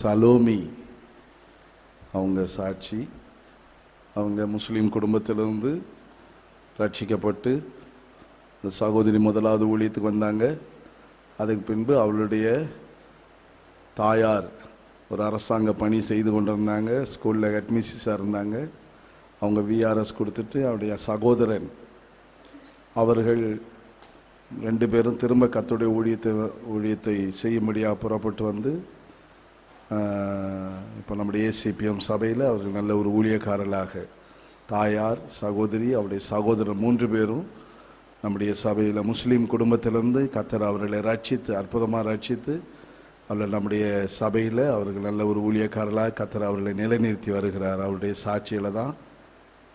சலோமி அவங்க சாட்சி. அவங்க முஸ்லீம் குடும்பத்திலிருந்து ரட்சிக்கப்பட்டு இந்த சகோதரி முதலாவது ஊழியத்துக்கு வந்தாங்க. அதுக்கு பின்பு அவளுடைய தாயார் ஒரு அரசாங்க பணி செய்து கொண்டிருந்தாங்க, ஸ்கூலில் ஹெட்மிஸ்ஸாக இருந்தாங்க. அவங்க விஆர்எஸ் கொடுத்துட்டு அவருடைய சகோதரன் அவர்கள் ரெண்டு பேரும் திரும்ப கர்த்தருடைய ஊழியத்தை செய்யும்படியாக புறப்பட்டு வந்து இப்போ நம்முடைய ஏசிபிஎம் சபையில் அவர்கள் நல்ல ஒரு ஊழியக்காரர்களாக, தாயார், சகோதரி, அவருடைய சகோதரர் 3 பேரும் நம்முடைய சபையில் முஸ்லீம் குடும்பத்திலிருந்து கர்த்தர் அவர்களை ரட்சித்து, அற்புதமாக ரட்சித்து அவர்கள் நம்முடைய சபையில் அவர்கள் நல்ல ஒரு ஊழியக்காரர்களாக கர்த்தர் அவர்களை நிலைநிறுத்தி வருகிறார். அவருடைய சாட்சியில் தான்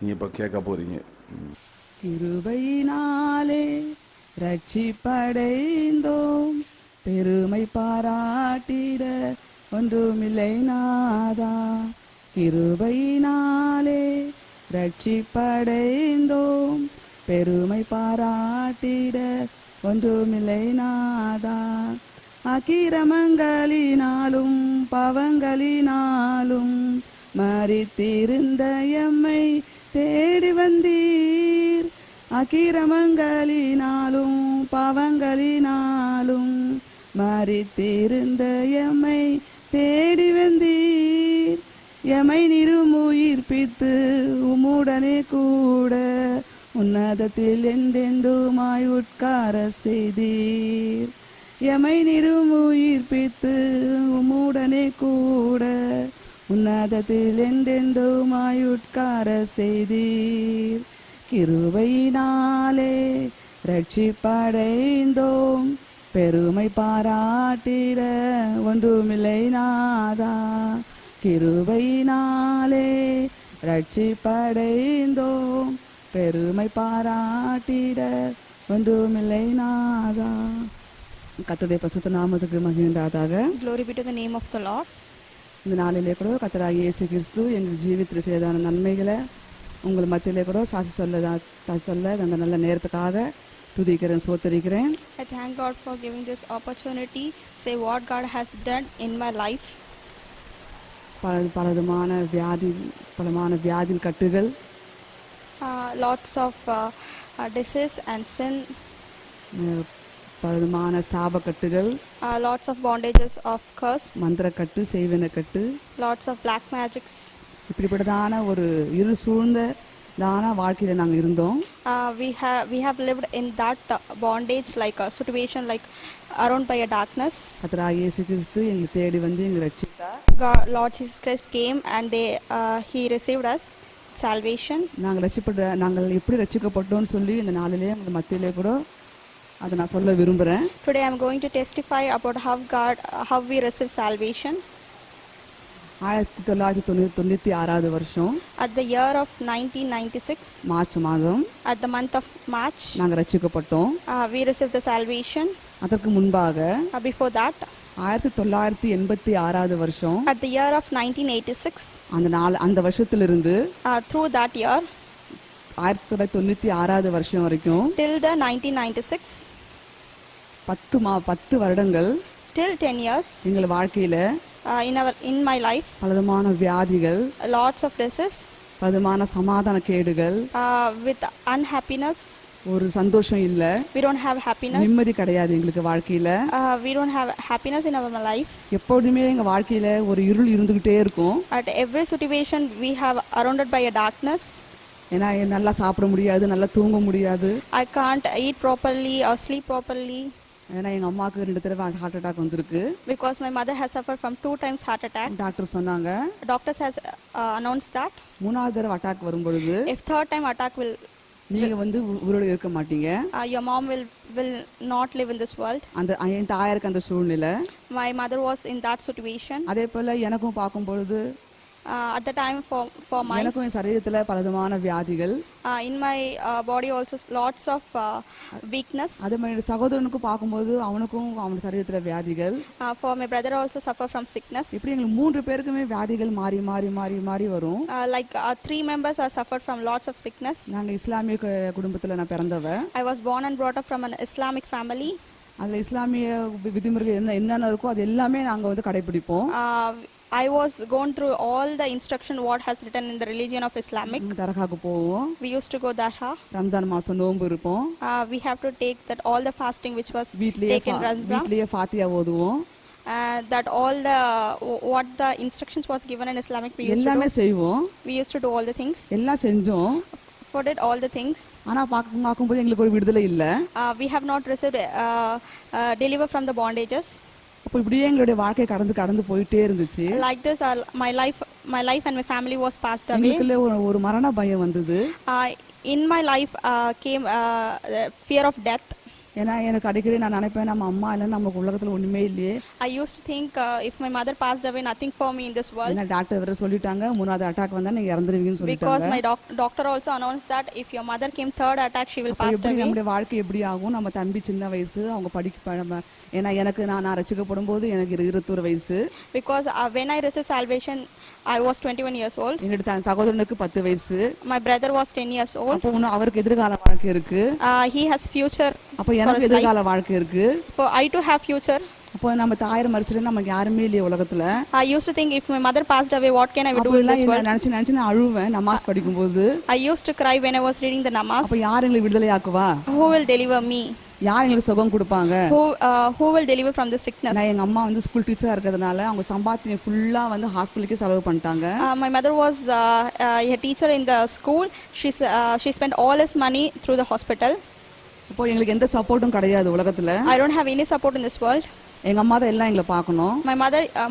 நீங்கள் இப்போ கேட்க போகிறீங்க. கிருபையினாலே ரட்சிப்படைந்தோம், பெருமை பாராட்டிட ஒன்றுமில்லை நாதா. கிருபையினாலே ரட்சிப்படைந்தோம், பெருமை பாராட்டிட ஒன்றுமில்லை நாதா. அக்கிரமங்களினாலும் பாவங்களினாலும் மரித்திருந்த எம்மை தேடி வந்தீர். அக்கிரமங்களினாலும் பாவங்களினாலும் மரித்திருந்த எம்மை தேடி வந்தீர். எமை நிருமுயிர்ப்பித்து உம்முடனே கூட உன்னதத்தில் என்றென்றுமாய் உட்கார செய்தீர். எமை நிருமுயிர்ப்பித்து உம்முடனே கூட உன்னதத்தில் என்றென்றுமாய் உட்கார செய்தீர். கிருபையினாலே ரட்சிப்படைந்தோம், பெருமை பாராட்டிட ஒன்றுமில்லை நாதா. கிருபையினாலே ரட்சிப்படைந்தோம், பெருமை பாராட்டிட ஒன்றுமில்லை நாதா. கர்த்தருடைய பரிசுத்த நாமத்துக்கு மகிமை உண்டாவதாக. Glory be to the name of the Lord. இந்த நாளிலே கூட கர்த்தராகிய இயேசு கிறிஸ்து எங்கள் ஜீவித்தில் செய்தான நன்மைகளை உங்கள் மத்தியிலே கூட சாட்சி சொல்ல அந்த நல்ல நேரத்துக்காக துதிக்கிறேன், சோத்தரிக்கிறேன். I thank God for giving this opportunity. Say what God has done in my life. பலமான வியாதி கட்டுகள், Lots of disease and sin. பலமான சாப கட்டுகள், Lots of bondages of curse. மந்திர கட்டு, செய்வன கட்டு, Lots of black magics. இப்படிப்பட்டதான ஒரு இரு சூழ்ந்த வாழ்க்கையில நாங்கள் இருந்தோம். We have lived in that bondage, like a situation like around by a darkness. கர்த்தராகிய இயேசு கிறிஸ்து எங்களை தேடி வந்து எங்களை ரட்சித்தார். Lord Jesus Christ came and he received us salvation. நாங்கள் எப்படி ரட்சிக்கப்பட்டோம்னு சொல்லி இந்த நாளிலே உங்கள் மத்தியிலே கூட அதை நான் சொல்ல விரும்புகிறேன். Today I am going to testify about how we receive salvation. 1996 வருஷம் At the year of 1996, March மாதம், at the month of March, நாங்கள் ரட்சிக்கப்பட்டோம். we received the salvation. அதற்கு முன்பாக Before that, 1986 வருஷம், at the year of 1986, அந்த வருஷத்திலிருந்து through that year, 1996 வருஷம் வரைக்கும், till the 1996, 10 வருடங்கள், till 10 years, எங்கள் வாழ்க்கையில in my life, பலவிதமான வியாதிகள், lots of disease, பலவிதமான சமாதான கேடுகள், with unhappiness. ஒரு சந்தோஷம் இல்ல, We don't have happiness. நிம்மதி கிடையாது எங்களுக்கு வாழ்க்கையில. We don't have happiness in our life. எப்பொழுதுமே எங்க வாழ்க்கையில ஒரு இருள் இருந்துகிட்டே இருக்கும். At every situation we have surrounded by a darkness. ஏன்னா நல்லா சாப்பிட முடியாது, நல்லா தூங்க முடியாது. I can't eat properly or sleep properly. ஏன்னா எங்க அம்மாக்கு 2 தடவை ஹார்ட் அட்டாக் வந்திருக்கு. Because my mother has suffered from 2 times heart attack. Doctor சொன்னாங்க, Doctors has announced that 3வது தடவை அட்டாக் வரும்பொழுது if third time attack will, நீங்க வந்து உயிரோட இருக்க மாட்டீங்க. your mom will not live in this world. அந்த என் தாயாருக்கு அந்த சூழ்நிலை. My mother was in that situation. அதே போல எனக்கும் பார்க்கும் பொழுது At the time for my, எனக்கும் என் சரீரத்துல பலவிதமான வியாதிகள், in my body also lots of weakness. அதே மாதிரி சகோதரனுக்கும் பார்க்கும்போது அவனுக்கும் அவன் சரீரத்துல வியாதிகள். For my brother also suffer from sickness. இப்படி எங்க 3 பேருக்குமே வியாதிகள் மாறி மாறி மாறி மாறி வரும். Like 3 members are suffered from lots of sickness. நாங்க இஸ்லாமிய குடும்பத்துல நான் பிறந்தவ. I was born and brought up from an Islamic family. அதுல இஸ்லாமிய விதிமுறைகள் என்னென்ன இருக்கோ அது எல்லாமே நாங்க வந்து கடைபிடிப்போம். I was going through all the instruction what has written in the religion of Islamic. தர்காவுக்கு போவோம், We used to go Darha. Ramzan மாதம் நோன்பு இருப்போம், We have to take that all the fasting which was வீட்லயே taken Ramzan. வீட்லயே Fatiha ஓதுவோம், That all the what the instructions was given in Islamic we used to எல்லாமே do. செய்வோம், We used to do all the things. எல்லாம் செஞ்சோம். For did all the things. ஆனா பார்க்கும்போது எங்களுக்கு ஒரு விடுதலை இல்லை. We have not received deliver from the bondages. அப்போ இப்படியே எங்களுடைய வாழ்க்கை கடந்து போயிட்டே இருந்துச்சு. Like this, my life and my family was passed away. எங்களுக்குள்ள ஒரு மரண பயம் வந்தது. In my life came fear of death. ஏன்னா எனக்கு அடிக்கடி நான் நினைப்பேன், நம்ம அம்மா இல்லைன்னா நமக்கு உலகத்துல ஒண்ணுமே இல்லையே. I used to think if my mother passed away, nothing for me in this world. ஏன்னா டாக்டர் வேற சொல்லிட்டாங்க, மூணாவது அட்டாக் வந்தா நீங்க இறந்துருவீங்கன்னு சொல்லிட்டாங்க. Because my doctor also announced that if your mother came third attack, she will pass away. நம்முடைய வாழ்க்கை எப்படி ஆகும்? நம்ம தம்பி சின்ன வயசு, அவங்க படிக்க, ஏன்னா எனக்கு நான் ரட்சிக்கப்படும் போது எனக்கு 21 வயசு. Because when I received salvation, I was 21 years old. என்னோட சகோதரனுக்கு 10 வயசு. My brother was 10 years old. அப்போ இன்னும் அவருக்கு எதிர்கால வாழ்க்கை இருக்கு. He has future. அப்போ எனக்கு எதிர்கால வாழ்க்கை இருக்கு. For I too have future. அப்போ நம்ம தாயார் மரிச்சிட்டு நமக்கு யாருமே இல்லையே உலகத்துல. I used to think if my mother passed away, what can I do in this world? நினைச்சு நான் அழுவேன் நமாஸ் படிக்கும்போது. I used to cry when I was reading the namaz. அப்போ யார் எங்களை விடுதலையாக்குவா? Who will deliver me? யார் எங்களுக்கு சுகம் கொடுப்பாங்க? Who will deliver from the sickness? நான் எங்க அம்மா வந்து ஸ்கூல் டீச்சரா இருக்கிறதுனால அவங்க சம்பாத்தியம் ஃபுல்லா வந்து ஹாஸ்பிட்டலுக்கு செலவு பண்ணிட்டாங்க. My mother was a teacher in the school. She spent all his money through the hospital. அப்போ எங்களுக்கு எந்த சப்போர்ட்டும் கிடையாது உலகத்துல. I don't have any support in this world. எங்க அம்மா தான் எல்லாம் எங்களை பார்க்கணும்.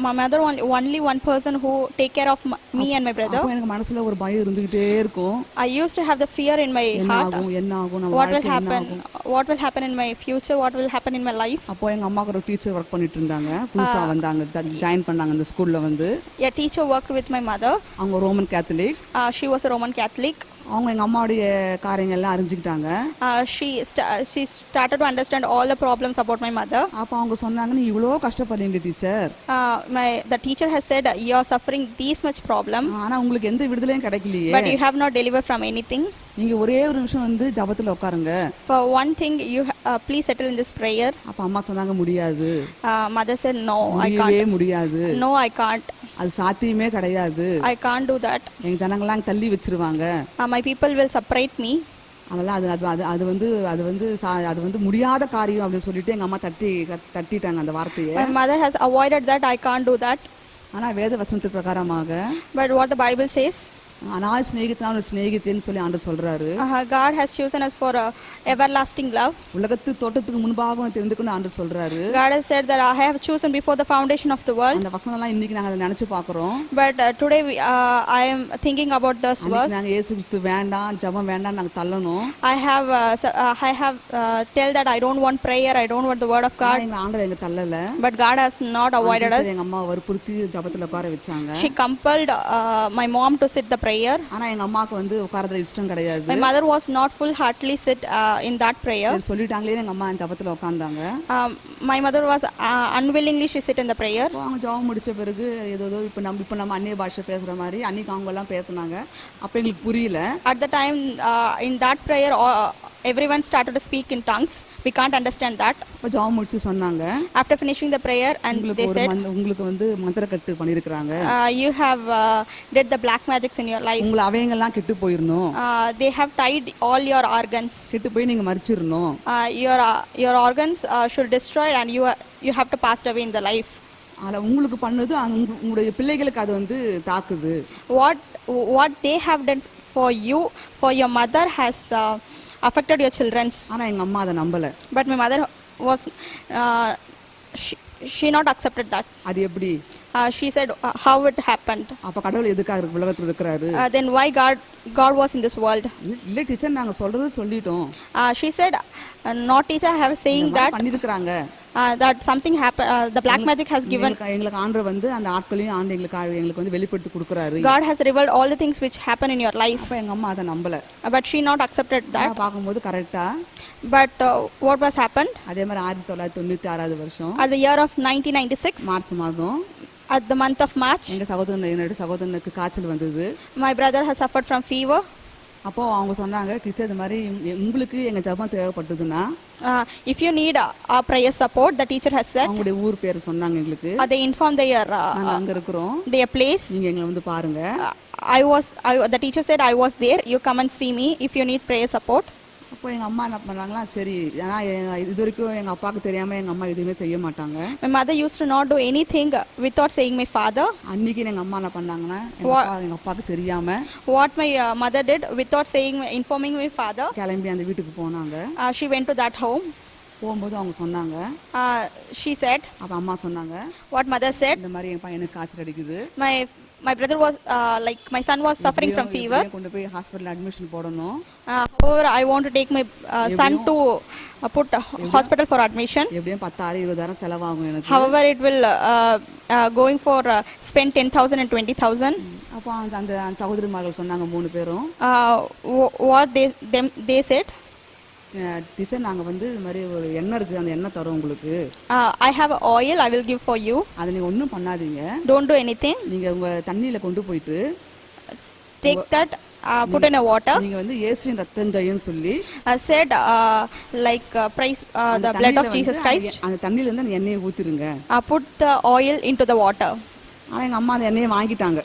My mother only one person who take care of me and my brother. அப்போ எனக்கு மனசுல ஒரு பயம் இருந்துகிட்டே இருக்கும். I used to have the fear in my heart. என்ன ஆகும் நம்ம What will வாழ்க்கை என்ன happen? ஆகும்? What will happen in my future? What will happen in my life? அப்போ எங்க அம்மா ஒரு டீச்சர் ஒர்க் பண்ணிட்டு இருந்தாங்க, புதுசா வந்தாங்க, ஜாயின் பண்ணாங்க அந்த ஸ்கூல்ல வந்து. A teacher worked with my mother. அவங்க Roman Catholic. She was a Roman Catholic. அவங்க எங்க அம்மாவுடைய காரியங்கள் எல்லாம் அறிஞ்சுக்கிட்டாங்க. She started to understand all the problems about my mother. அப்போ அவங்க சொன்னாங்க, நீ இவ்வளோ கஷ்டப்படுறீங்க teacher. The teacher has said you are suffering this much problem. ஆனா உங்களுக்கு எந்த விடுதலையும் கிடைக்கலையே. But you have not delivered from anything. நீங்க ஒரே ஒரு நிமிஷம் வந்து ஜெபத்துல உட்காருங்க. For one thing, you please settle in this prayer. அப்ப அம்மா சொன்னாங்க முடியாது. Mother said no, I can't. முடியாது. No, I can't. அது சாத்தியமே கிடையாது. I can't do that. எங்க ஜனங்களாம் தள்ளி வச்சிருவாங்க. My people will separate me. அதெல்லாம் அது வந்து முடியாத காரியம் அப்படின்னு சொல்லிட்டு எங்க அம்மா தட்டிட்டாங்க அந்த வார்த்தையை. My mother has avoided that. I can't do that. ஆனா வேத வசனத்து பிரகாரமாக, but what the Bible says, அநாத சிநேகிதனான சிநேகிதேன்னு சொல்லி ஆண்டவர் சொல்றாரு. God has chosen us for everlasting love. உலகத்து தோட்டத்துக்கு முன்பாக தெரிந்துக்கொண்டு ஆண்டவர் சொல்றாரு. God has said that I have chosen before the foundation of the world. அந்த வசனம் எல்லாம் இன்னைக்கு நாங்க நினைச்சு பார்க்கறோம். But today I am thinking about this verse. நாங்க இயேசு கிறிஸ்து வேண்டாம், ஜெபம் வேண்டாம் நாங்க தள்ளணும். I have tell that I don't want prayer, I don't want the word of God. எங்க ஆண்டவர் எங்க தள்ளல. But God has not avoided us. எங்க அம்மா வற்புறுத்தி ஜெபத்துல உட்கார வச்சாங்க. She compelled my mom to sit the prayer. ஆனா எங்க அம்மாக்கு வந்து உட்கார்றது இஷ்டம் கிடையாது. My mother was not full heartedly sit in that prayer. சொல்லிட்டாங்களே எங்க அம்மா ஜெபத்துல உட்கார்ந்தாங்க. My mother was unwillingly she sit in the prayer. அவங்க ஜெபம் முடிச்ச பிறகு ஏதோ இப்ப நம்ம அந்நிய பாஷை பேசுற மாதிரி அன்னைக்கு அவங்க எல்லாம் பேசுனாங்க. அப்ப எங்களுக்கு புரியல. At the time in that prayer everyone started to speak in tongues. We can't understand that. அப்ப ஜெபம் முடிச்சு சொன்னாங்க. After finishing the prayer and they said உங்களுக்கு வந்து மந்திரக்கட்டு பண்ணிருக்காங்க. You have did the black magics in your life. உங்க அவயங்கள்லாம் கெட்டு போயிரணும். They have tied all your organs. கெட்டு போய் நீங்க மரிச்சிரணும். Your organs should destroy and you have to pass away in the life. ஆனா உங்களுக்கு பண்ணது உங்களுடைய பிள்ளைகளுக்கு அது வந்து தாக்குது. What they have done for you, for your mother has affected your children's. ஆனா எங்க அம்மா அதை நம்பல. But my mother was she not accepted that. அது எப்படி? She said how it happened. அப்ப கடவுள் எதுக்காக உலகத்துல இருக்கிறாரு? Then why God was in this world? இல்ல டீச்சர் நாங்க சொல்றது சொல்லிட்டோம். She said not teacher, I have saying that பண்ணிருக்காங்க. That something happened, the black magic has given. எங்களுக்கு ஆண்டவர் வந்து அந்த ஆட்களையும் எங்களுக்கு வந்து வெளிப்படுத்தி கொடுக்கறாரு. God has revealed all the things which happen in your life. அப்ப எங்க அம்மா அதை நம்பல. But she not accepted that. பாக்கும்போது கரெக்ட்டா. But what was happened? அதே மாதிரி 1996 வருஷம் at the year of 1996 March மாதம் at the month of March என்னோட சகோதரனுக்கு காய்ச்சல் வந்தது. My brother has suffered from fever. அப்போ அவங்க சொன்னாங்க, டீச்சர் இது மாதிரி உங்களுக்கு எங்க ஜெபம் தேவைப்பட்டதுன்னா If you need our prayer support, the teacher has said, அவங்களுடைய ஊர் பேர் சொன்னாங்க எங்களுக்கு. they informed நாங்க அங்க இருக்கிறோம், their place. நீங்க எங்களை வந்து பாருங்க. The teacher said, I was there, you come and see me if you need prayer support. அப்போ எங்க அம்மா என்ன பண்ணாங்களா, சரி, ஏன்னா இது வரைக்கும் எங்க அப்பாவுக்கு தெரியாம எங்க அம்மா எதுவுமே செய்ய மாட்டாங்க. My mother used to not do anything without saying my father. அன்னைக்கு எங்க அம்மா என்ன பண்ணாங்கன்னா, எங்க அப்பாவுக்கு தெரியாம What my mother did without informing my father, கிளம்பி அந்த வீட்டுக்கு போனாங்க. she went to that home. போகும்போது அவங்க சொன்னாங்க, She said, அப்ப அம்மா சொன்னாங்க, what mother said, இந்த மாதிரி என் பையனுக்கு காய்ச்சல் அடிக்குது, my brother was my son was suffering from fever. கொண்டு போய் ஹாஸ்பிடல் அட்மிஷன் போடணும். However, I want to take my son to put hospital for admission. எப்படியும் 10,000-20,000 செலவாகும் எனக்கு. However, it will going for spend 10,000 and 20,000. அப்போ அந்த சகோதரிமார்கள் சொன்னாங்க 3 பேரும், What they said, டீச்சர் நாங்க வந்து இது மாதிரி ஒரு எண்ணெய் இருக்கு, அந்த எண்ணெய் தரோம் உங்களுக்கு, I have oil, I will give for you. அதை நீங்க ஒன்றும் பண்ணாதீங்க, Don't do anything. நீங்க உங்க தண்ணியில கொண்டு போயிட்டு Take that, put in a water. நீங்க வந்து இயேசுவின் ரத்தம் ஜெயம்னு சொல்லி Said praise the blood of Jesus Christ. அந்த தண்ணியில இருந்து அந்த எண்ணெயை ஊத்திருங்க. Put the oil into the water. ஆனா எங்க அம்மா அந்த எண்ணெயை வாங்கிட்டாங்க.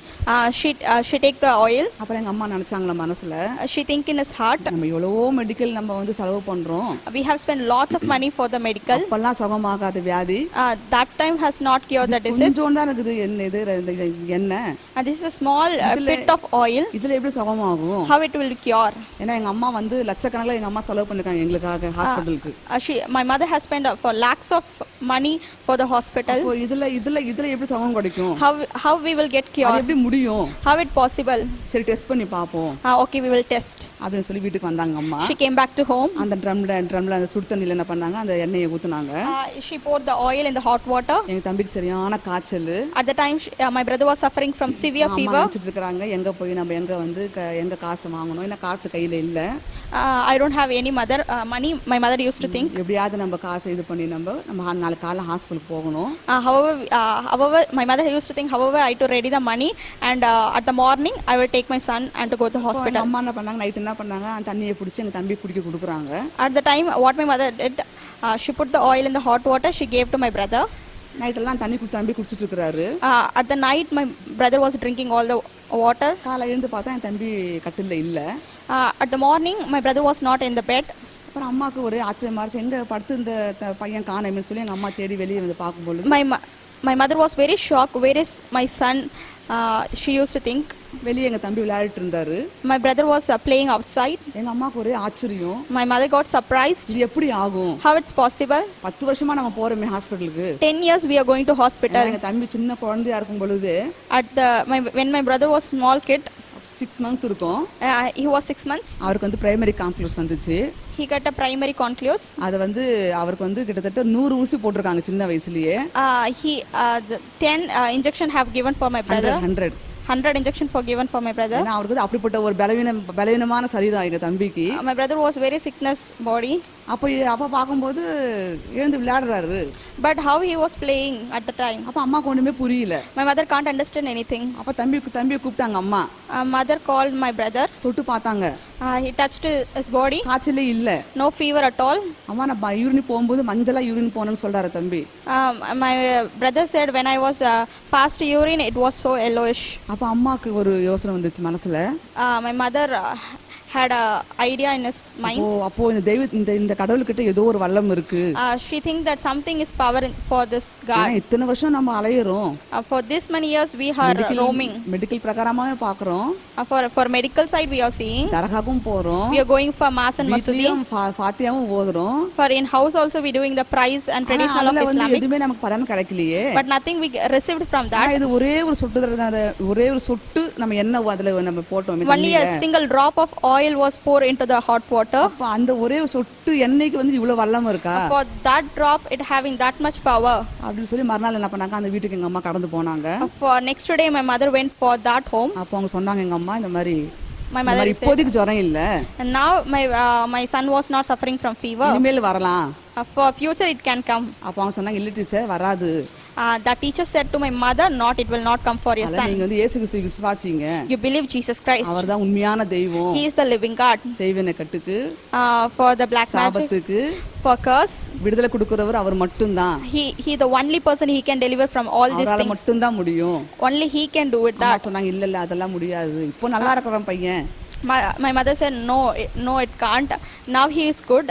She take the oil. அப்புறம் எங்க அம்மா நினைச்சாங்களா மனசுல, She think in his heart, நம்ம எவ்வளவோ மெடிக்கல் நம்ம வந்து செலவு பண்றோம், we have spent lots of money for the medical. அப்பெல்லாம் சுகமாகாத வியாதி, That time has not cured the disease. கொஞ்சம் தான் இருக்குது எண்ணெய், This is a small bit of oil. இதுல எப்படி சுகமாகும்? How it will cure? ஏன்னா எங்க அம்மா வந்து லட்சக்கணக்கில் எங்க அம்மா செலவு பண்ணிருக்காங்க எங்களுக்காக ஹாஸ்பிட்டலுக்கு. My mother has spent for lakhs of money for the hospital. அப்போ இதுல எப்படி சுகம் கிடைக்கும்? How we will get cure? அது எப்படி முடியும்? How it possible? சரி டெஸ்ட் பண்ணி பாப்போம். Okay, we will test. அப்படின்னு சொல்லி வீட்டுக்கு வந்தாங்க அம்மா. She came back to home. அந்த ட்ரம்ல அந்த சுடு தண்ணில என்ன பண்ணாங்க, அந்த எண்ணெயை ஊத்துனாங்க. She poured the oil in the hot water. எங்க தம்பிக்கு சரியான காய்ச்சல். At the time my brother was suffering from severe fever. நினைச்சிட்டு இருக்காங்க, எங்க போய் நம்ம எங்க காசு வாங்கணும், என்ன காசு கையில இல்ல. I don't have any money. My mother used to think, எப்படியாவது நம்ம காசை இது பண்ணி நம்ம நாளைக்கு காலைல ஹாஸ்பிட்டலுக்கு போகணும். However, my mother used to think, however, I to ready the money and at the morning I will take my son and to go to the hospital. அம்மா என்ன பண்ணாங்க, நைட் என்ன பண்ணாங்க, அந்த தண்ணியை பிடிச்சி எங்க தம்பி குடிக்க கொடுக்குறாங்க. At the time what my mother did, she put the oil in the hot water, she gave to my brother. Night எல்லாம் தண்ணி தம்பி குடிச்சிட்டு இருக்காரு. At the night my brother was drinking all the water. காலை எழுந்து பார்த்தா என் தம்பி கட்டில்ல இல்ல. At the morning my brother was not in the bed. அப்புறம் அம்மாக்கு ஒரே ஆச்சரியமா இருந்துச்சு, எங்க படுத்து இந்த பையன் காணோம்னு சொல்லி எங்க அம்மா தேடி வெளியே வந்து பார்க்கும்போது my mother was very shocked, where is my son? She used to think. வெளியே எங்க தம்பி விளையாடிட்டு இருந்தாரு. My brother was playing outside. எங்க அம்மாக்கு ஒரே ஆச்சரியம். My mother got surprised. இது எப்படி ஆகும்? How it's possible? 10 வருஷமா நம்ம போறோமே ஹாஸ்பிடலுக்கு. 10 years we are going to hospital. எங்க தம்பி சின்ன குழந்தையா இருக்கும் பொழுது, when my brother was small kid, 6 months இருக்கும். He was 6 months. அவருக்கு வந்து பிரைமரி காம்ப்ளெக்ஸ் வந்துச்சு. He got a primary concludes. அது வந்து அவருக்கு வந்து கிட்டத்தட்ட 100 ஊசி போட்டுருக்காங்க சின்ன வயசுலயே. 10 injection have given for my brother. 100 injection for given for my brother. ஏன்னா அவருக்கு அப்படிப்பட்ட ஒரு பலவீனமான சரீரம் எங்க தம்பிக்கு. My brother was very sickness body. அப்ப பாக்கும்போது எழுந்து விளையாடுறாரு. But how he was playing at the time. அப்ப அம்மாக்கு ஒண்ணுமே புரியல. My mother can't understand anything. அப்ப தம்பியை கூப்பிட்டாங்க அம்மா. Mother called my brother. தொட்டு பார்த்தாங்க. He touched his body. காய்ச்சலே இல்ல. No fever at all. அம்மா நான் யூரின் போகும்போது மஞ்சளா யூரின் போனேன்னு சொல்றாரு தம்பி. My brother said when I was past urine it was so yellowish. அப்ப அம்மாக்கு ஒரு யோசனை வந்துச்சு மனசுல. My mother had a idea in his mind. அப்போ இந்த கடவுள்கிட்ட ஏதோ ஒரு வல்லம் இருக்கு. She think that something is power for this God. இத்தனை வருஷம் நம்ம அலையறோம். For this many years we are roaming. Medical பிரகாரமாவே பார்க்கறோம். For medical side we are seeing. தர்காக்கும் போறோம். We are going for mass and masjid. ஃபாத்தியாவும் ஓதுறோம். For in house also we doing the prize and traditional of Islamic. எதுமே நமக்கு பலன் கிடைக்கலையே. But nothing we received from that. இது ஒரே ஒரு சொட்டு நம்ம என்ன அதுல நம்ம போட்டோம். Only a single drop of oil was poured into the hot water. அப்ப அந்த ஒரே சொட்டு எண்ணெய்க்கு வந்து இவ்வளவு வல்லம் இருக்கா? For that drop it having that much power. அப்படி சொல்லி மறுநாள் என்ன பண்ணாங்க, அந்த வீட்டுக்கு எங்க அம்மா கடந்து போனாங்க. For next day my mother went for that home. அப்ப அவங்க சொன்னாங்க எங்க அம்மா இந்த மாதிரி my mother said இப்போதைக்கு ஜுரம் இல்ல. And now my son was not suffering from fever. இனிமேல் வரலாம். For future it can come. அப்ப அவங்க சொன்னாங்க இல்ல டீச்சர் வராது. The teacher said to my mother, not, it will not come for your அதனால son. நீங்க வந்து இயேசு கிறிஸ்து விசுவாசிங்க, You believe Jesus Christ. அவர்தான் உண்மையான தெய்வம். He is the living God. செய்வன கட்டுக்கு, For the black magic, சாபத்துக்கு for curse, விடுதலை கொடுக்கிறவர் அவர் மட்டும்தான். he the only person he can deliver from all these அவரால things. மட்டும்தான் முடியும். Only he can do it. அம்மா That சொன்னாங்க இல்ல இல்ல அதெல்லாம் முடியாது, இப்போ நல்லா இருக்கிறவன் பையன். my mother said no, it can't. Now he is good.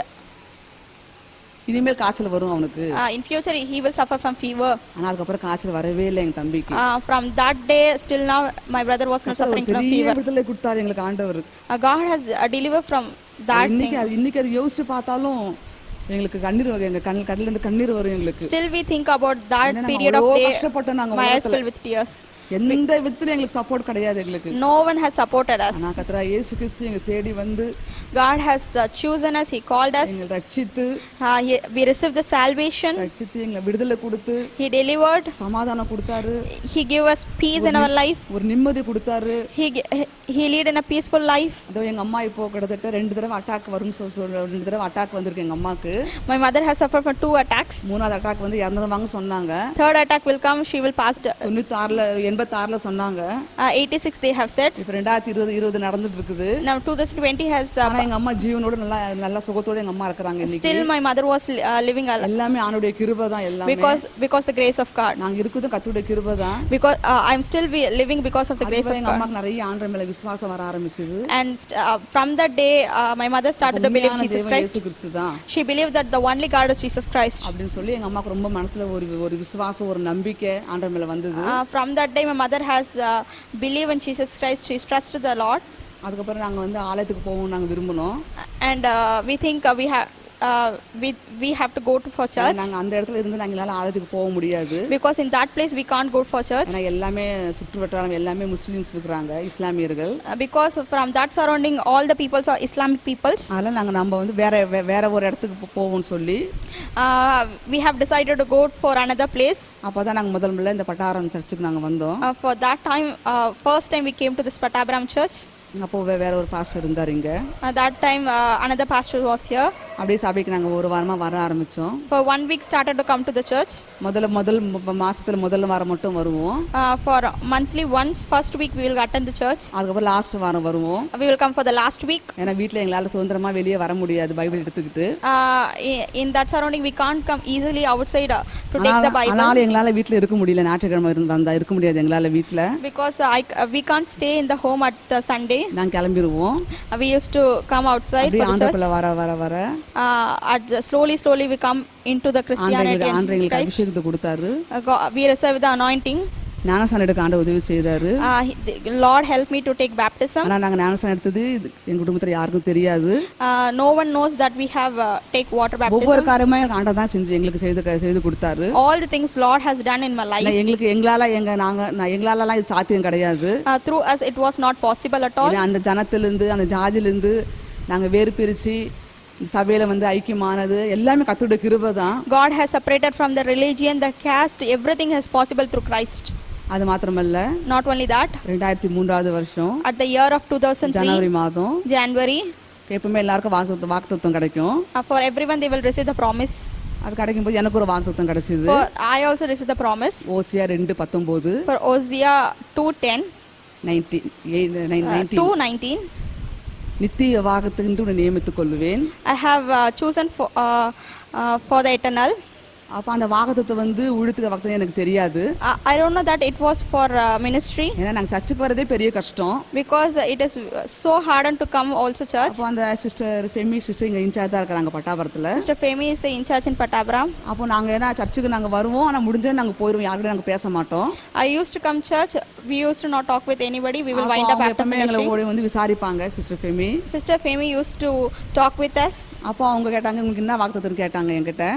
இனிமேல் காய்ச்சல் வரும் அவனுக்கு. In future he will suffer from fever. ஆனா அதுக்கப்புறம் காய்ச்சல் வரவே இல்லை எங்க தம்பிக்கு. From that day still now my brother was not suffering from பெரிய fever. விடுதலை கொடுத்தாரு எங்களுக்கு ஆண்டவர். God has delivered from that thing. இன்னைக்கு அது யோசிச்சு பார்த்தாலும் எங்களுக்கு கண்ணீர் வரும், எங்க கடல்ல இருந்து கண்ணீர் வரும் எங்களுக்கு. Still we think about that period of day. கஷ்டப்பட்டோம் நாங்க. My eyes filled with tears. எந்த விதத்துல எங்களுக்கு சப்போர்ட் கிடையாது எங்களுக்கு. No one has supported us. ஆனா கர்த்தர் இயேசு கிறிஸ்து எங்க தேடி வந்து God has chosen us. He called us. எங்களை ரட்சித்து, We received the salvation. ரட்சித்து எங்களை விடுதலை கொடுத்து, He delivered. சமாதானம் கொடுத்தாரு. He gave us peace in our life. ஒரு நிம்மதி கொடுத்தாரு. He led in a peaceful life. அதோ எங்க அம்மா இப்போ கிட்டத்தட்ட 2 தடவை அட்டாக் வரும் 2 தடவை அட்டாக் வந்திருக்கு எங்க அம்மாக்கு. My mother has suffered from 2 attacks. மூணாவது அட்டாக் வந்து இறந்துவாங்க சொன்னாங்க. Third attack will come. She will pass. 86ல சொன்னாங்க. 86 they have said. இப்போ 2020 நடந்துட்டு இருக்குது. Now 2020 has. ஆனா எங்க அம்மா ஜீவனோட நல்ல சுகத்தோட எங்க அம்மா இருக்காங்க இன்னைக்கு. Still my mother was living எல்லாமே ஆண்டவருடைய கிருபை தான் எல்லாமே. because the grace of God. நாங்க இருக்குது கர்த்தருடைய கிருபை தான். Because I'm still living because of the grace of God. எங்க அம்மாக்கு நிறைய ஆண்டவர் மேல விசுவாசம் வர ஆரம்பிச்சது. And from that day my mother started to believe Jesus Christ. இயேசு கிறிஸ்து தான். She believed that the only God is Jesus Christ. அப்படினு சொல்லி எங்க அம்மாக்கு ரொம்ப மனசுல ஒரு விசுவாசம் ஒரு நம்பிக்கை ஆண்டவர் மேல வந்தது. From that day my mother has believed in Jesus Christ. She trusted the Lord. அதுக்கப்புறம் நாங்க வந்து ஆலயத்துக்கு போவோம் நாங்க விரும்புனோம். And we think we have to go to for church. நாங்க அந்த இடத்துல இருந்து நாங்களால ஆலயத்துக்கு போக முடியாது. Because in that place we can't go for church. ஏன்னா எல்லாமே சுற்றுவட்டாரம் எல்லாமே முஸ்லிம்ஸ் இருக்காங்க, இஸ்லாமியர்கள். Because from that surrounding all the peoples are Islamic peoples. அதனால நம்ம வந்து வேற ஒரு இடத்துக்கு போவோம்னு சொல்லி we have decided to go for another place. அப்பதான் நாங்க முதல்ல இந்த பட்டாரம் சர்ச்சுக்கு நாங்க வந்தோம். For that time first time we came to this Pattabram church. அப்போ வேற ஒரு பாஸ்டர் இருந்தார் இங்க. That time another pastor was here. அப்படியே சபைக்கு நாங்க ஒரு வாரமா வர ஆரம்பிச்சோம். For 1 week started to come to the church. முதல் மாசத்துல முதல் வாரம் மட்டும் வருவோம். For monthly once first week we will attend the church. அதுக்கப்புறம் லாஸ்ட் வாரம் வருவோம். We will come for the last week. ஏன்னா வீட்ல எங்களால சுதந்திரமா வெளியே வர முடியாது பைபிள் எடுத்துக்கிட்டு. In that surrounding we can't come easily outside to take the Bible. ஆனாலும் எங்களால வீட்ல இருக்க முடியல, ஞாயிற்றுக்கிழமை வந்தா இருக்க முடியாது எங்களால வீட்ல. Because we can't stay in the home at the Sunday. நான் கிளம்பிடுவோம். We used to come outside for the church. ஆண்டவருக்குள்ள வர slowly we come into the Christianity and ஆண்டவர் அபிஷேகத்தை கொடுத்தாரு. We receive the anointing. ஞானஸ்நானம் எடுக்க ஆண்டவர் உதவி செய்தாரு. Lord helped me to take baptism. ஆனா நாங்க ஞானஸ்நானம் எடுத்தது எங்க குடும்பத்துல யாருக்கும் தெரியாது. No one knows that we have take water baptism. ஒவ்வொரு காரியமே ஆண்டவர் தான் செஞ்சு எங்களுக்கு செய்து கொடுத்தாரு. All the things Lord has done in my life. எங்களால இது சாத்தியம் கிடையாது. Through us it was not possible at all. அந்த ஜனத்திலிருந்து அந்த ஜாதியிலிருந்து நாங்க வேறு பிரிச்சு சபையில வந்து ஐக்கியமானது எல்லாமே கர்த்தருடைய கிருபை தான். God has separated from the religion, the caste, everything is possible through Christ. அது மாத்திரமல்ல, not only that, 2003வது வருஷம் at the year of 2003 ஜனவரி மாதம் January எப்பவுமே எல்லாருக்கும் வாக்குத்தத்தம் கிடைக்கும். For everyone they will receive the promise. அது கிடைக்கும்போது எனக்கு ஒரு வாக்குத்தத்தம் கிடைச்சது. For I also received the promise. Hosea 2:19 for Hosea 2:10 2:19 நித்திய வாக்குத்தத்தம் என்று நியமித்துக் கொள்வேன். I have chosen for the eternal. அப்ப அந்த வாக்குத்தத்தத்தை வந்து ஊழியத்துக்கு வாக்குத்தத்தம் எனக்கு தெரியாது. I don't know that it was for ministry. ஏன்னா நாங்க சர்ச்சுக்கு வரதே பெரிய கஷ்டம். Because it is so hard to come also church. அப்ப அந்த சிஸ்டர் ஃபெமி சிஸ்டர் இங்க இன்சார்ஜா இருக்காங்க பட்டாபுரத்துல. Sister Femi is the in charge in Pattabram. அப்போ நாங்க ஏன்னா சர்ச்சுக்கு நாங்க வருவோம், ஆனா முடிஞ்சா நாங்க போயிடுவோம், யார்கிட்ட நாங்க பேச மாட்டோம். I used to come church, we used to not talk with anybody, we will wind up after ministry. எங்களை வந்து விசாரிப்பாங்க sister Femi. Sister Femi used to talk with us. அப்போ அவங்க கேட்டாங்க உங்களுக்கு என்ன வாக்குத்தத்தம் கேட்டாங்க என்கிட்ட.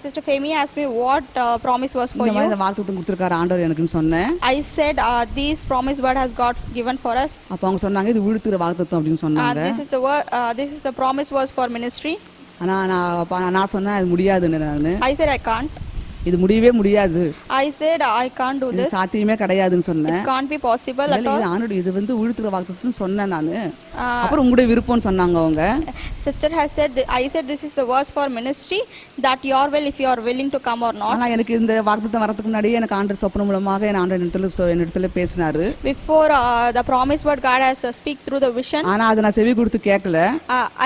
Sister Femi asked me what promise was for you. இந்த வாக்குத்தத்தம் கொடுத்திருக்காரு ஆண்டவர் எனக்குன்னு சொன்னேன். I said these promise word has God given for us. அப்போ அவங்க சொன்னாங்க இது ஊழியத்துக்கு வாக்குத்தத்தம் அப்படினு சொன்னாங்க. This is the promise was for ministry. ஆனா நான் சொன்னேன் அது முடியாதுன்னு. I said I can't. இது முடியவே முடியாது, I said, I can't do இது this. சாத்தியமே கிடையாதுன்னு It சொன்னேன். can't be possible at இல்ல, all. இது ஆணுடைய இது வந்து உழுத்துற வாக்குன்னு சொன்னேன் நான். அப்புறம் உங்களுடைய விருப்பம்னு சொன்னாங்க அவங்க. Sister has said, I said this is the verse for ministry, that your will if you are willing to come or not. ஆனா எனக்கு இந்த வாக்குத்தத்தம் வரதுக்கு முன்னாடியே எனக்கு ஆண்டவர் சொப்பனம் மூலமாக என் ஆண்டவர் என்னிடத்துல பேசினாரு. Before the promise word God has speak through the vision, ஆனா அதை நான் செவி கொடுத்து கேட்கல.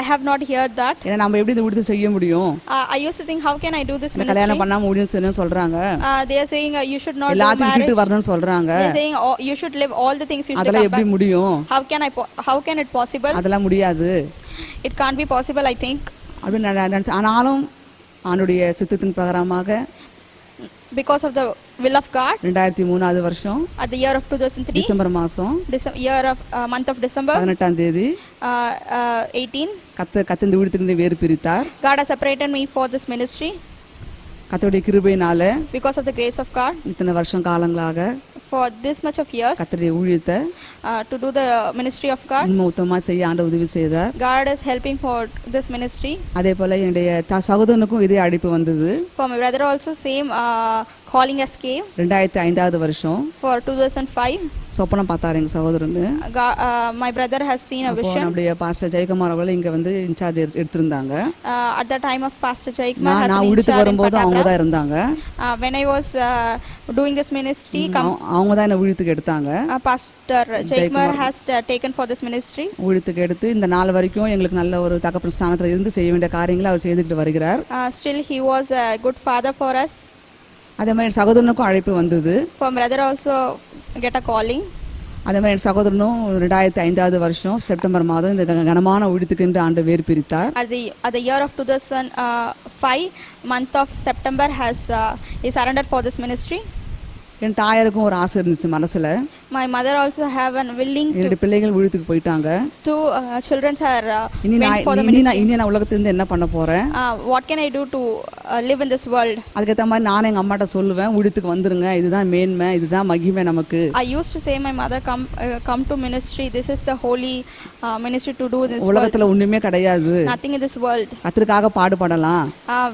I have not heard that. ஏன்னா நம்ம எப்படி இந்த விடுதலை செய்ய முடியும், I used to think, how can I do this இந்த ministry? கல்யாணம் பண்ணாம முடியும்னு சொல்றாங்க, They are saying you should not do எல்லாத்தையும் marriage. விட்டுட்டு வரணும்னு சொல்றாங்க, They are saying you should live all the things you should அதெல்லாம் come எப்படி back. முடியும், How can it possible? அதெல்லாம் முடியாது It can't be possible, I think. அப்படின்னு நான் நினைச்சேன். ஆனாலும் ஆண்டுடைய சித்தத்தின் பிரகாரமாக Because of the will of God, 2003 வருஷம் at the year of 2003, December மாசம் month of December 18ஆம் தேதி 18, கத்த இந்த ஊழியத்திலிருந்து வேறு பிரித்தார். God has separated me for this ministry. கர்த்தருடைய கிருபையினால Because of the grace of God, இத்தனை வருஷம் காலங்களாக for this much of years, கர்த்தருடைய ஊழியத்தை to do the ministry of God, உண்மை செய்ய ஆண்டவர் உதவி செய்தார். God is helping for this ministry. அதே போல என்னுடைய சகோதரனுக்கும் இதே அழைப்பு வந்தது. For my brother also same calling us came 2005 வருஷம் for 2005. சொப்பனம் பார்த்தாரு எங்க சகோதரனு. My brother has seen a vision. நம்முடைய பாஸ்டர் ஜெயக்குமார் அவர்கள் இங்க வந்து இன்சார்ஜ் எடுத்திருந்தாங்க. At the time of Pastor Jaykumar has நான் been ஊழியத்துக்கு in வரும்போது அவங்க Patapra. தான் இருந்தாங்க. When I was doing this ministry, அவங்க தான் என்ன ஊழியத்துக்கு எடுத்தாங்க. Pastor Jaykumar has taken for this ministry. ஊழியத்துக்கு எடுத்து இந்த நாள் வரைக்கும் எங்களுக்கு நல்ல ஒரு தகப்பன் ஸ்தானத்துல இருந்து செய்ய வேண்டிய காரியங்களை அவர் செய்துட்டு வருகிறார். Still he was a good father for us. அதே மாதிரி சகோதரனுக்கும் அழைப்பு வந்தது. For my brother also get a calling. அதே மாதிரி என் சகோதரனும் 2005 வருஷம் செப்டம்பர் மாதம் இந்த கனமான ஊழியத்துக்கு என்று ஆண்டு வேறு பிரித்தார். At the year of 2005 month of September he surrendered for this ministry. என் தாயாருக்கும் ஒரு ஆசை இருந்துச்சு மனசுல. My mother also have an willing to. என்னுடைய பிள்ளைகள் ஊழியத்துக்கு போயிட்டாங்க. Two children are went for the ministry. ministry. இனி நான் உலகத்துல இருந்து என்ன பண்ண போறேன்? What can I do to live in this world? அதுக்கேத்த மாதிரி நானே எங்க அம்மாட்ட சொல்லுவேன், ஊழியத்துக்கு வந்துருங்க, இதுதான் மேன்மை, இதுதான் மகிமை நமக்கு. I used to say my mother come to ministry. This is the holy ministry to do in this world. உலகத்துல ஒண்ணுமே கிடையாது. Nothing in this world. கர்த்தருக்காக பாடுபடலாம்.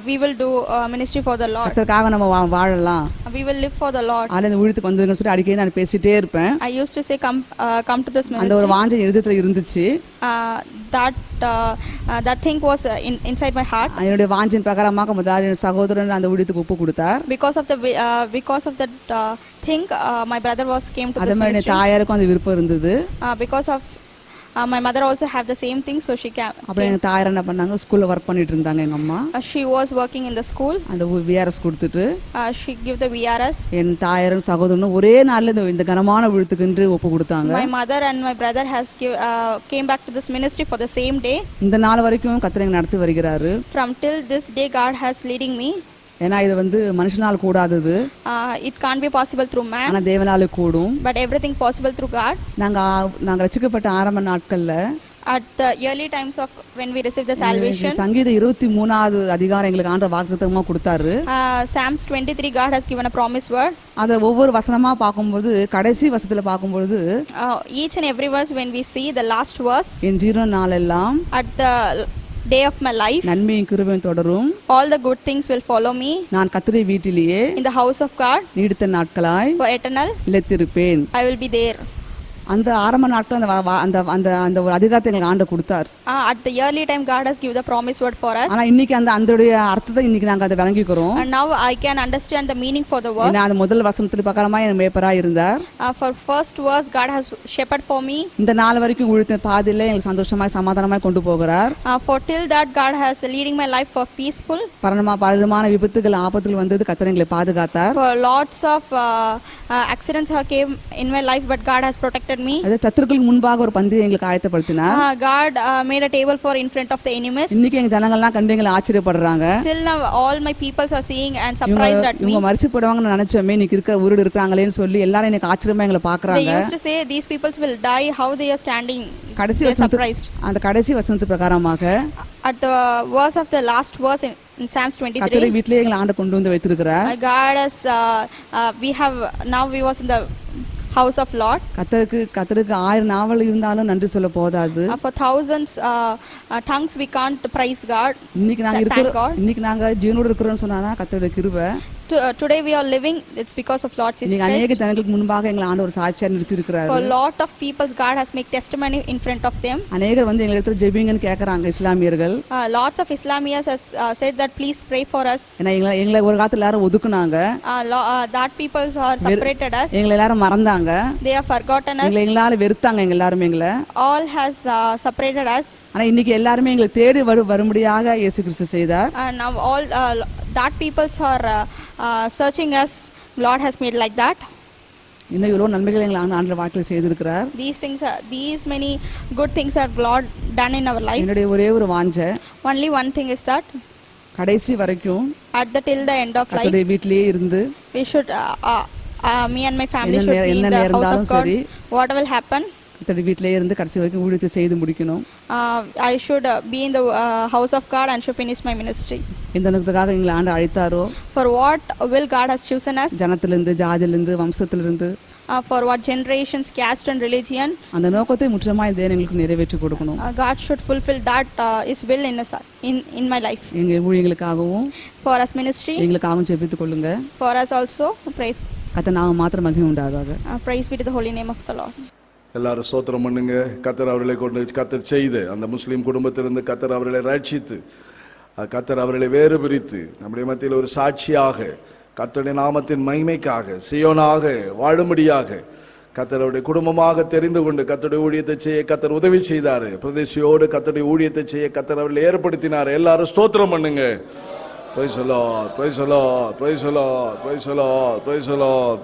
We will do ministry for the Lord. கர்த்தருக்காக நம்ம வாழலாம். We will live for the Lord. ஆனா இந்த ஊழியத்துக்கு வந்துருங்கன்னு சொல்லி அடிக்கடி நான் பேசிட்டே இருப்பேன். I used to say come to this ministry. அந்த ஒரு வாஞ்சை இதயத்துல இருந்துச்சு. That thing was inside my heart. என்னுடைய வாஞ்சின் பிரகாரமாக முதலாளி சகோதரன் அந்த ஊழியத்துக்கு ஒப்பு கொடுத்தார். Because of that thing, my brother came to அதே this மாதிரி ministry. தாயாருக்கும் அந்த விருப்பம் இருந்தது. Because of my mother also have the same thing, so she came. அப்புறம் எங்க தாயார் என்ன பண்ணாங்க, ஸ்கூல்ல ஒர்க் பண்ணிட்டு இருந்தாங்க எங்க அம்மா. She was working in the school. அந்த விஆர்எஸ் கொடுத்துட்டு She give the VRS. என் தாயாரும் சகோதரனும் ஒரே நாள்ல இந்த கனமான ஊழியத்துக்கு ஒப்பு கொடுத்தாங்க. My mother and my brother came back to this ministry for the same day. இந்த நாள் வரைக்கும் கர்த்தர் நடத்தி வருகிறாரு. From till this day God has leading me. ஏன்னா இது வந்து மனுஷனால் கூடாதது. It can't be possible through man. ஆனா தேவனால கூடும். But everything possible through God. நாங்க ரட்சிக்கப்பட்ட ஆரம்ப நாட்கள்ல at the early times of when we received the salvation, சங்கீதம் 23வது அதிகாரம் எங்களுக்கு ஆண்டவர் வாக்குத்தத்தமா கொடுத்தாரு. Psalms 23 God has given a promise word. அத ஒவ்வொரு வசனமா பாக்கும்போது கடைசி வசனத்துல பாக்கும்போது each and every verse when we see the last verse, என் ஜீவன நாளெல்லாம் at the day of my life நன்மையும் கிருபையும் தொடரும், all the good things will follow me, நான் கர்த்தருடைய வீட்டிலேயே in the house of God நீடித்த நாட்களாய் for eternal நிலைத்திருப்பேன். I will be there. அந்த ஆரம்ப நாட்கள் அந்த ஒரு அதிகாரத்தை எங்களுக்கு ஆண்டவர் கொடுத்தார். At the early time God has given the promise word for us. ஆனா இன்னைக்கு அந்தோடைய அர்த்தத்தை இன்னைக்கு நாங்க அதை விளங்கிக்கிறோம். And now I can understand the meaning for the verse. அந்த முதல் வசனத்துல பிரகாரமா எனக்கு மேய்ப்பரா இருந்தார். For first verse God has shepherd for me. இந்த நாள் வரைக்கும் உழுத்த பாதையில எங்களுக்கு சந்தோஷமாய் சமாதானமாய் கொண்டு போகிறார். For till that God has leading my life for peaceful. பலமான விபத்துகள் ஆபத்துகள் வந்தது கர்த்தர் எங்களை பாதுகாத்தார். For lots of accidents have came in my life, but God has protected me. அது சத்துருக்களுக்கு முன்பாக ஒரு பந்தியை எங்களுக்கு ஆயத்தப்படுத்தினார். God made a table for in front of the enemies. இன்னைக்கு எங்க ஜனங்கள்லாம் கண்டு எங்களை ஆச்சரியப்படுறாங்க. Till now all my peoples are seeing and surprised at me. இவங்க மரிச்சு போடுவாங்கன்னு நினைச்சோமே, இன்னைக்கு இருக்கிற ஊருல இருக்காங்களேன்னு சொல்லி எல்லாரும் எனக்கு ஆச்சரியமா எங்களை பாக்குறாங்க. They used to say these peoples will die, how they are standing. கடைசி அந்த கடைசி வசனத்து பிரகாரமாக at the verse of the last verse in Psalms 23, கர்த்தர் வீட்டிலே எங்களை ஆண்டு கொண்டு வந்து வைத்திருக்கிறார். God has we was in the house of Lord. கர்த்தருக்கு 1000 நாவல் இருந்தாலும் நன்றி சொல்ல போதாது. For thousands tongues we can't praise God. இன்னைக்கு நாங்க ஜீவனோட இருக்கிறோம்னு சொன்னா கர்த்தருடைய கிருபை. today we are living, it's because of Lord Jesus இன்னைக்கு அநேக Christ. ஜனங்களுக்கு முன்பாக எங்களை ஆண்டவர் சாட்சியா நிறுத்தி இருக்கிறாரு. For a lot of people, God has made testimony in front of them. அநேகர் வந்து எங்க இடத்துல ஜெபிங்கன்னு கேக்குறாங்க இஸ்லாமியர்கள். Lots of Islamians has said that please pray for us. ஏன்னா எங்களை ஒரு காலத்துல எல்லாரும் ஒதுக்குனாங்க, That people are separated us. எங்களை எல்லாரும் மறந்தாங்க, They have forgotten us. எங்களால வெறுத்தாங்க எங்க எல்லாரும் எங்களை. All has separated us. ஆனா இன்னைக்கு எல்லாருமே எங்களை தேடி வரும்படியாக இயேசு கிறிஸ்து செய்தார். And now all that peoples are searching us. Lord has made like that. இன்னும் இவ்வளவு நன்மைகள் எங்களை ஆண்டவர் வாழ்க்கையில் செய்திருக்கிறார். These many good things are God done in our life. என்னுடைய ஒரே ஒரு வாஞ்சை, Only one thing is that கடைசி வரைக்கும் till the end of life, கர்த்தருடைய வீட்டிலேயே இருந்து we should me and my family should be in the house of God. What will happen? கர்த்தருடைய வீட்டிலேயே இருந்து கடைசி வரைக்கும் ஊழியத்தை செய்து முடிக்கணும். I should be in the house of God and should finish my ministry. இந்த நோக்கத்துக்காக எங்களை ஆண்டு அழைத்தாரோ, For what will God has chosen us? ஜனத்திலிருந்து, ஜாதியிலிருந்து, வம்சத்திலிருந்து, For what generations, caste and religion? அந்த நோக்கத்தை முற்றிலுமாய் தேவன் எங்களுக்கு நிறைவேற்றி கொடுக்கணும். God should fulfill that His will in my life. எங்க ஊழியங்களுக்காகவும் For us ministry, எங்களுக்காகவும் ஜெபித்துக் கொள்ளுங்க. for us also pray. கர்த்தர் நாமம் மாத்திரம் மகிமை உண்டாதாக. Praise be to the holy name of the Lord. எல்லாரும் ஸ்தோத்திரம் பண்ணுங்க. கர்த்தர் அவர்களை கொண்டு கர்த்தர் செய்த அந்த முஸ்லீம் குடும்பத்திலிருந்து கர்த்தர் அவர்களை ரட்சித்து, கர்த்தர் அவர்களை வேறு பிரித்து நம்முடைய மத்தியில் ஒரு சாட்சியாக கர்த்தருடைய நாமத்தின் மகிமைக்காக சீயோனாக வாழும்படியாக கர்த்தர் அவருடைய குடும்பமாக தெரிந்து கொண்டு கர்த்தருடைய ஊழியத்தை செய்ய கர்த்தர் உதவி செய்தார். பிரதேசியோடு கர்த்தருடைய ஊழியத்தை செய்ய கர்த்தர் அவர்களை ஏற்படுத்தினார். எல்லாரும் ஸ்தோத்திரம் பண்ணுங்க. Praise the Lord, praise the Lord, praise the Lord, praise the Lord, praise the Lord.